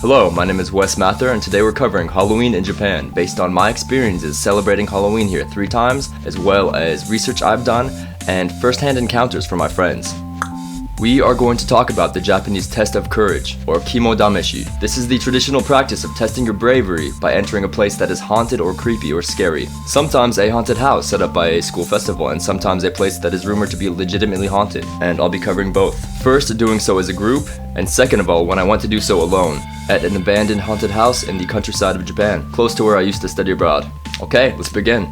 Hello, my name is WES MATHUR, and today we're covering Halloween in Japan based on my experiences celebrating Halloween here 3 times, as well as research I've done and first-hand encounters from my friends. We are going to talk about the Japanese test of courage, or kimo dameshi. This is the traditional practice of testing your bravery by entering a place that is haunted or creepy or scary. Sometimes a haunted house set up by a school festival, and sometimes a place that is rumored to be legitimately haunted, and I'll be covering both. First, doing so as a group, and second of all, when I went to do so alone, at an abandoned haunted house in the countryside of Japan, close to where I used to study abroad. Okay, let's begin.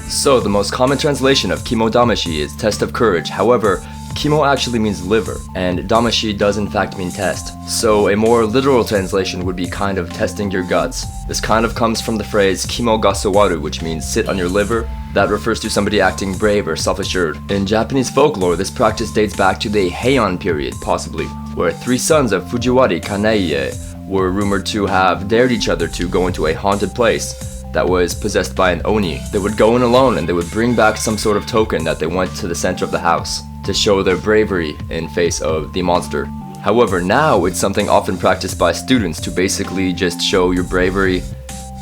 So, the most common translation of kimo dameshi is test of courage. However, kimo actually means liver, and dameshi does in fact mean test. So, a more literal translation would be kind of testing your guts. This kind of comes from the phrase kimo ga sowaru, which means sit on your liver. That refers to somebody acting brave or self-assured. In Japanese folklore, this practice dates back to the Heian period, possibly, where 3 sons of Fujiwari Kanei were rumored to have dared each other to go into a haunted place that was possessed by an oni. They would go in alone and they would bring back some sort of token that they went to the center of the house to show their bravery in face of the monster. However, now it's something often practiced by students to basically just show your bravery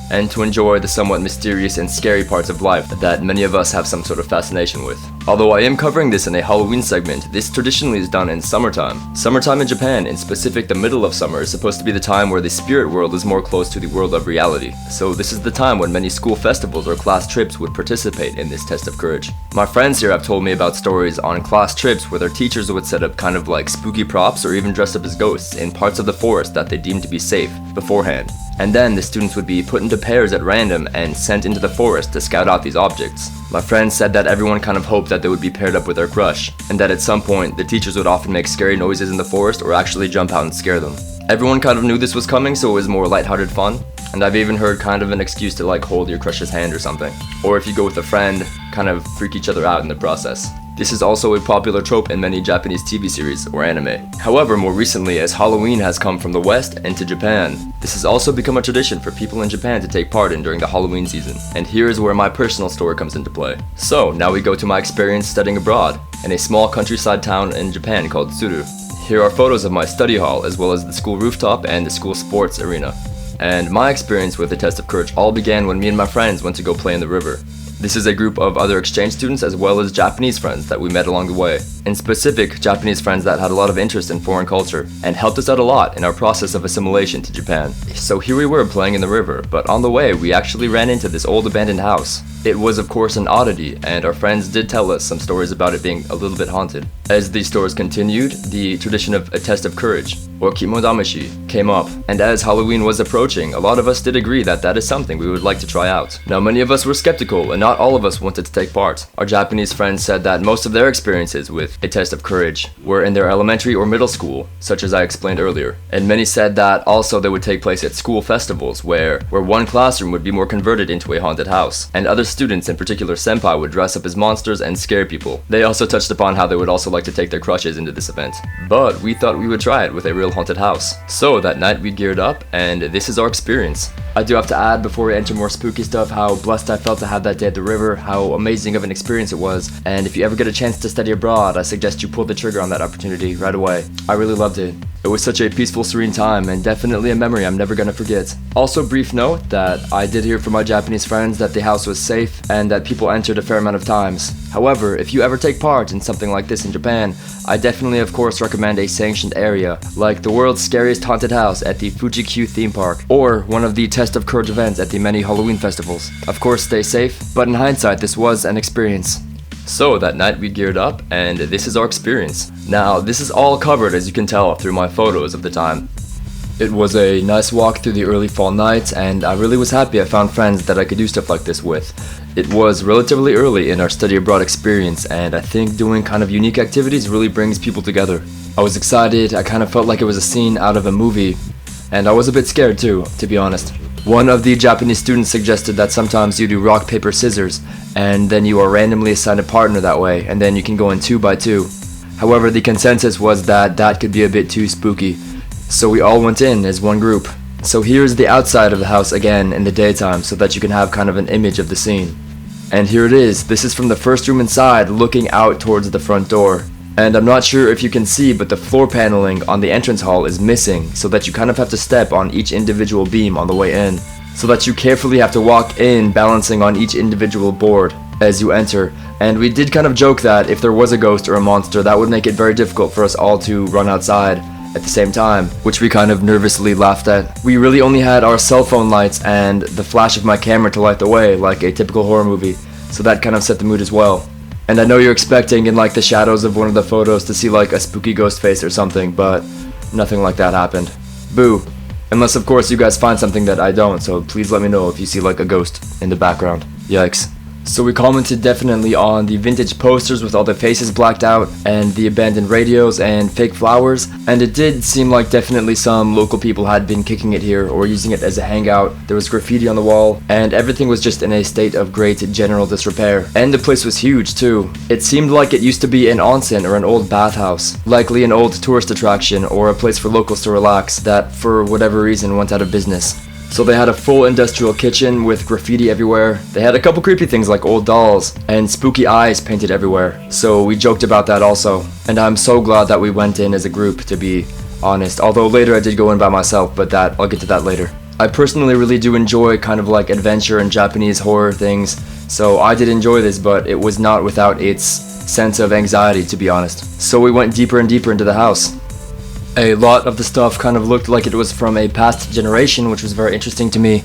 and to enjoy the somewhat mysterious and scary parts of life that many of us have some sort of fascination with. Although I am covering this in a Halloween segment, this traditionally is done in summertime. Summertime in Japan, in specific the middle of summer, is supposed to be the time where the spirit world is more close to the world of reality. So this is the time when many school festivals or class trips would participate in this test of courage. My friends here have told me about stories on class trips where their teachers would set up kind of like spooky props or even dress up as ghosts in parts of the forest that they deemed to be safe beforehand. And then the students would be put into pairs at random and sent into the forest to scout out these objects. My friends said that everyone kind of hoped that they would be paired up with their crush, and that at some point the teachers would often make scary noises in the forest or actually jump out and scare them. Everyone kind of knew this was coming, so it was more lighthearted fun, and I've even heard kind of an excuse to like hold your crush's hand or something. Or if you go with a friend, kind of freak each other out in the process. This is also a popular trope in many Japanese TV series or anime. However, more recently, as Halloween has come from the West into Japan, this has also become a tradition for people in Japan to take part in during the Halloween season. And here is where my personal story comes into play. So, now we go to my experience studying abroad in a small countryside town in Japan called Tsuru. Here are photos of my study hall, as well as the school rooftop and the school sports arena. And my experience with the test of courage all began when me and my friends went to go play in the river. This is a group of other exchange students as well as Japanese friends that we met along the way. In specific, Japanese friends that had a lot of interest in foreign culture and helped us out a lot in our process of assimilation to Japan. So here we were playing in the river, but on the way we actually ran into this old abandoned house. It was of course an oddity, and our friends did tell us some stories about it being a little bit haunted. As these stories continued, the tradition of a test of courage, or kimo dameshi, came up, and as Halloween was approaching, a lot of us did agree that that is something we would like to try out. Now many of us were skeptical, and not all of us wanted to take part. Our Japanese friends said that most of their experiences with a test of courage were in their elementary or middle school, such as I explained earlier. And many said that also they would take place at school festivals, where one classroom would be more converted into a haunted house, and other students, in particular senpai, would dress up as monsters and scare people. They also touched upon how they would also like to take their crushes into this event. But we thought we would try it with a real haunted house. So that night we geared up, and this is our experience. I do have to add before we enter more spooky stuff how blessed I felt to have that day at the river, how amazing of an experience it was, and if you ever get a chance to study abroad, I suggest you pull the trigger on that opportunity right away. I really loved it. It was such a peaceful, serene time, and definitely a memory I'm never gonna forget. Also, brief note that I did hear from my Japanese friends that the house was safe and that people entered a fair amount of times. However, if you ever take part in something like this in Japan, I definitely of course recommend a sanctioned area, like the world's scariest haunted house at the Fuji-Q theme park, or one of the test of courage events at the many Halloween festivals. Of course, stay safe, but in hindsight, this was an experience. So that night we geared up, and this is our experience. Now, this is all covered, as you can tell, through my photos of the time. It was a nice walk through the early fall night, and I really was happy I found friends that I could do stuff like this with. It was relatively early in our study abroad experience, and I think doing kind of unique activities really brings people together. I was excited, I kind of felt like it was a scene out of a movie, and I was a bit scared too, to be honest. One of the Japanese students suggested that sometimes you do rock, paper, scissors, and then you are randomly assigned a partner that way, and then you can go in 2 by 2. However, the consensus was that that could be a bit too spooky, so we all went in as one group. So here's the outside of the house again in the daytime so that you can have kind of an image of the scene. And here it is. This is from the first room inside, looking out towards the front door. And I'm not sure if you can see, but the floor paneling on the entrance hall is missing, so that you kind of have to step on each individual beam on the way in, so that you carefully have to walk in, balancing on each individual board as you enter. And we did kind of joke that if there was a ghost or a monster, that would make it very difficult for us all to run outside at the same time, which we kind of nervously laughed at. We really only had our cell phone lights and the flash of my camera to light the way, like a typical horror movie, so that kind of set the mood as well. And I know you're expecting in like the shadows of one of the photos to see like a spooky ghost face or something, but nothing like that happened. Boo. Unless of course you guys find something that I don't, so please let me know if you see like a ghost in the background. Yikes. So we commented definitely on the vintage posters with all the faces blacked out, and the abandoned radios and fake flowers, and it did seem like definitely some local people had been kicking it here or using it as a hangout. There was graffiti on the wall, and everything was just in a state of great general disrepair. And the place was huge too. It seemed like it used to be an onsen or an old bathhouse, likely an old tourist attraction or a place for locals to relax that for whatever reason went out of business. So they had a full industrial kitchen with graffiti everywhere. They had a couple creepy things like old dolls and spooky eyes painted everywhere. So we joked about that also. And I'm so glad that we went in as a group, to be honest. Although later I did go in by myself, but I'll get to that later. I personally really do enjoy kind of like adventure and Japanese horror things. So I did enjoy this, but it was not without its sense of anxiety, to be honest. So we went deeper and deeper into the house. A lot of the stuff kind of looked like it was from a past generation, which was very interesting to me,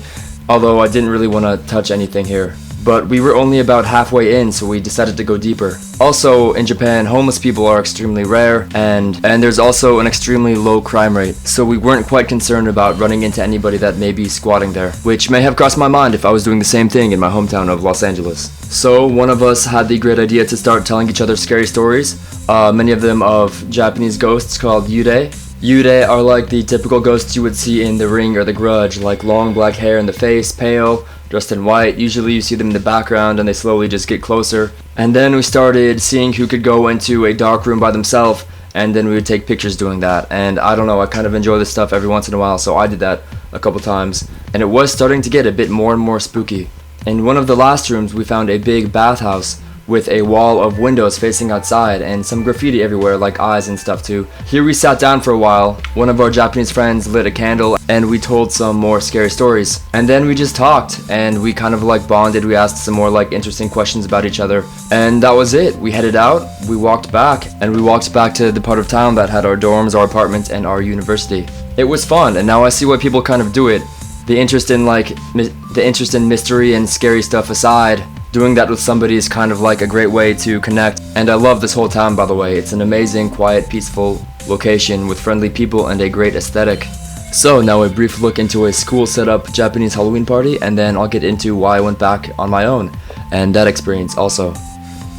although I didn't really want to touch anything here. But we were only about halfway in, so we decided to go deeper. Also, in Japan, homeless people are extremely rare, and there's also an extremely low crime rate, so we weren't quite concerned about running into anybody that may be squatting there, which may have crossed my mind if I was doing the same thing in my hometown of Los Angeles. So one of us had the great idea to start telling each other scary stories, many of them of Japanese ghosts called yurei. Yurei are like the typical ghosts you would see in The Ring or The Grudge, like long black hair in the face, pale, dressed in white. Usually you see them in the background and they slowly just get closer. And then we started seeing who could go into a dark room by themselves, and then we would take pictures doing that. And I don't know, I kind of enjoy this stuff every once in a while, so I did that a couple times. And it was starting to get a bit more and more spooky. In one of the last rooms we found a big bathhouse with a wall of windows facing outside and some graffiti everywhere like eyes and stuff too. Here we sat down for a while, one of our Japanese friends lit a candle, and we told some more scary stories. And then we just talked, and we kind of like bonded. We asked some more like interesting questions about each other, and that was it. We headed out, we walked back to the part of town that had our dorms, our apartments, and our university. It was fun, and now I see why people kind of do it. The interest in mystery and scary stuff aside, doing that with somebody is kind of like a great way to connect. And I love this whole town, by the way. It's an amazing, quiet, peaceful location with friendly people and a great aesthetic. So now a brief look into a school set up Japanese Halloween party, and then I'll get into why I went back on my own and that experience also.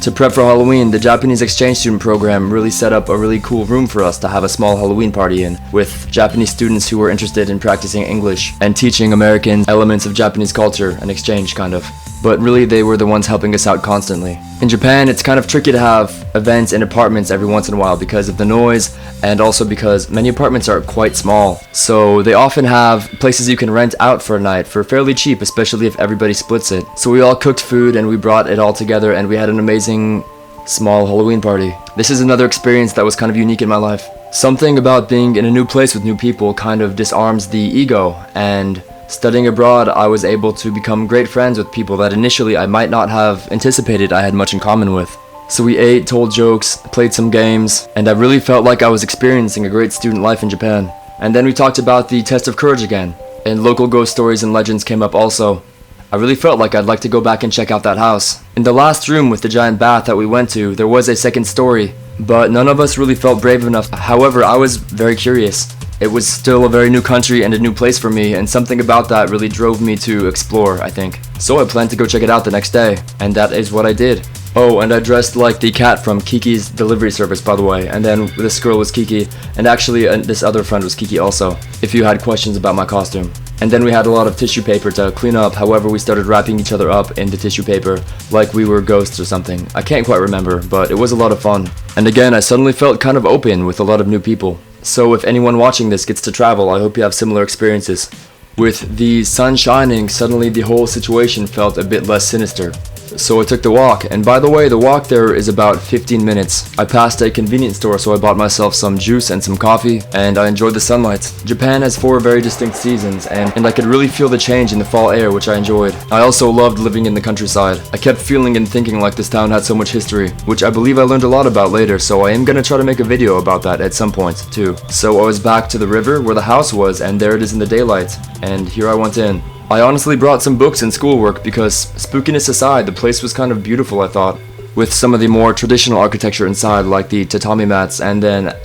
To prep for Halloween, the Japanese exchange student program really set up a really cool room for us to have a small Halloween party in, with Japanese students who were interested in practicing English and teaching Americans elements of Japanese culture and exchange kind of. But really they were the ones helping us out constantly. In Japan, it's kind of tricky to have events in apartments every once in a while because of the noise, and also because many apartments are quite small. So they often have places you can rent out for a night for fairly cheap, especially if everybody splits it. So we all cooked food and we brought it all together, and we had an amazing small Halloween party. This is another experience that was kind of unique in my life. Something about being in a new place with new people kind of disarms the ego, and studying abroad, I was able to become great friends with people that initially I might not have anticipated I had much in common with. So we ate, told jokes, played some games, and I really felt like I was experiencing a great student life in Japan. And then we talked about the test of courage again, and local ghost stories and legends came up also. I really felt like I'd like to go back and check out that house. In the last room with the giant bath that we went to, there was a second story, but none of us really felt brave enough. However, I was very curious. It was still a very new country and a new place for me, and something about that really drove me to explore, I think. So I planned to go check it out the next day, and that is what I did. Oh, and I dressed like the cat from Kiki's delivery service, by the way, and then this girl was Kiki, and actually this other friend was Kiki also, if you had questions about my costume. And then we had a lot of tissue paper to clean up. However, we started wrapping each other up in the tissue paper like we were ghosts or something. I can't quite remember, but it was a lot of fun. And again, I suddenly felt kind of open with a lot of new people. So if anyone watching this gets to travel, I hope you have similar experiences. With the sun shining, suddenly the whole situation felt a bit less sinister. So I took the walk, and by the way, the walk there is about 15 minutes. I passed a convenience store, so I bought myself some juice and some coffee, and I enjoyed the sunlight. Japan has 4 very distinct seasons, and I could really feel the change in the fall air, which I enjoyed. I also loved living in the countryside. I kept feeling and thinking like this town had so much history, which I believe I learned a lot about later, so I am gonna try to make a video about that at some point, too. So I was back to the river where the house was, and there it is in the daylight, and here I went in. I honestly brought some books and schoolwork because, spookiness aside, the place was kind of beautiful, I thought, with some of the more traditional architecture inside, like the tatami mats, and then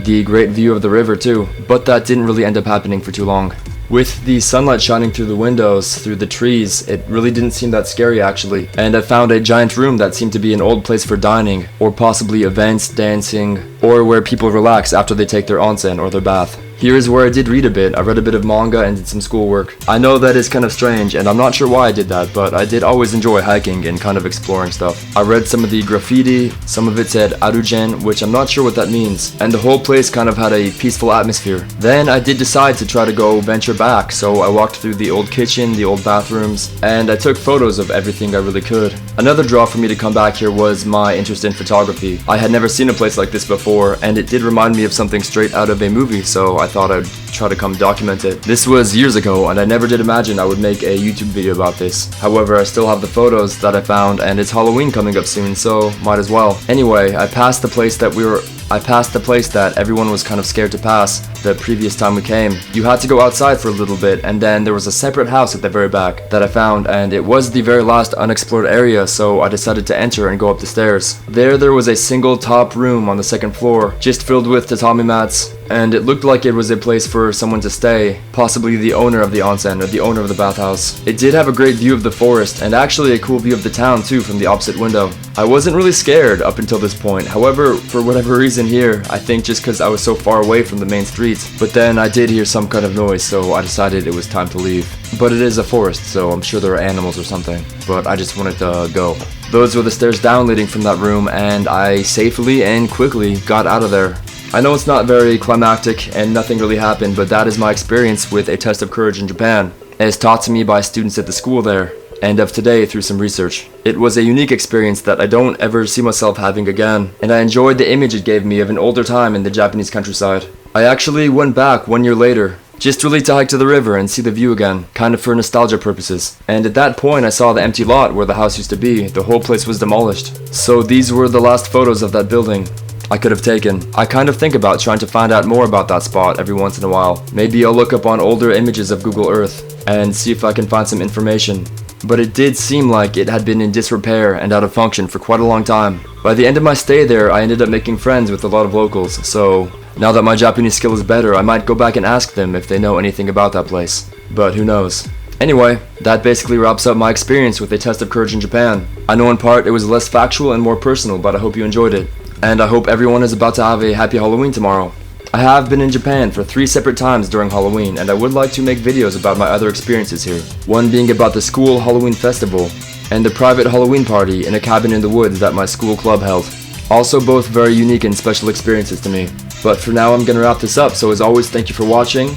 the great view of the river too, but that didn't really end up happening for too long. With the sunlight shining through the windows, through the trees, it really didn't seem that scary actually, and I found a giant room that seemed to be an old place for dining, or possibly events, dancing, or where people relax after they take their onsen or their bath. Here is where I did read a bit. I read a bit of manga and did some schoolwork. I know that is kind of strange, and I'm not sure why I did that, but I did always enjoy hiking and kind of exploring stuff. I read some of the graffiti, some of it said Arujen, which I'm not sure what that means, and the whole place kind of had a peaceful atmosphere. Then I did decide to try to go venture back, so I walked through the old kitchen, the old bathrooms, and I took photos of everything I really could. Another draw for me to come back here was my interest in photography. I had never seen a place like this before, and it did remind me of something straight out of a movie, so I thought I'd try to come document it. This was years ago, and I never did imagine I would make a YouTube video about this. However, I still have the photos that I found, and it's Halloween coming up soon, so might as well. Anyway, I passed the place that everyone was kind of scared to pass the previous time we came. You had to go outside for a little bit, and then there was a separate house at the very back that I found, and it was the very last unexplored area, so I decided to enter and go up the stairs. There was a single top room on the second floor, just filled with tatami mats, and it looked like it was a place for someone to stay, possibly the owner of the onsen or the owner of the bathhouse. It did have a great view of the forest, and actually a cool view of the town too from the opposite window. I wasn't really scared up until this point, however, for whatever reason here, I think just because I was so far away from the main street. But then I did hear some kind of noise, so I decided it was time to leave. But it is a forest, so I'm sure there are animals or something, but I just wanted to go. Those were the stairs down leading from that room, and I safely and quickly got out of there. I know it's not very climactic and nothing really happened, but that is my experience with a test of courage in Japan, as taught to me by students at the school there, and of today through some research. It was a unique experience that I don't ever see myself having again, and I enjoyed the image it gave me of an older time in the Japanese countryside. I actually went back 1 year later, just really to hike to the river and see the view again, kind of for nostalgia purposes. And at that point I saw the empty lot where the house used to be. The whole place was demolished. So these were the last photos of that building I could have taken. I kind of think about trying to find out more about that spot every once in a while. Maybe I'll look up on older images of Google Earth and see if I can find some information. But it did seem like it had been in disrepair and out of function for quite a long time. By the end of my stay there, I ended up making friends with a lot of locals, so now that my Japanese skill is better, I might go back and ask them if they know anything about that place. But who knows. Anyway, that basically wraps up my experience with a test of courage in Japan. I know in part it was less factual and more personal, but I hope you enjoyed it. And I hope everyone is about to have a happy Halloween tomorrow. I have been in Japan for 3 separate times during Halloween, and I would like to make videos about my other experiences here. One being about the school Halloween festival, and the private Halloween party in a cabin in the woods that my school club held. Also both very unique and special experiences to me. But for now I'm gonna wrap this up, so as always thank you for watching.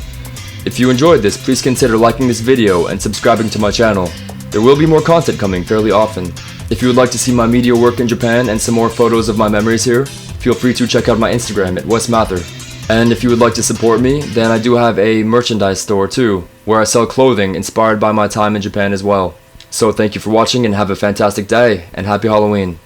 If you enjoyed this, please consider liking this video and subscribing to my channel. There will be more content coming fairly often. If you would like to see my media work in Japan and some more photos of my memories here, feel free to check out my Instagram at WES MATHUR. And if you would like to support me, then I do have a merchandise store too, where I sell clothing inspired by my time in Japan as well. So thank you for watching and have a fantastic day, and happy Halloween.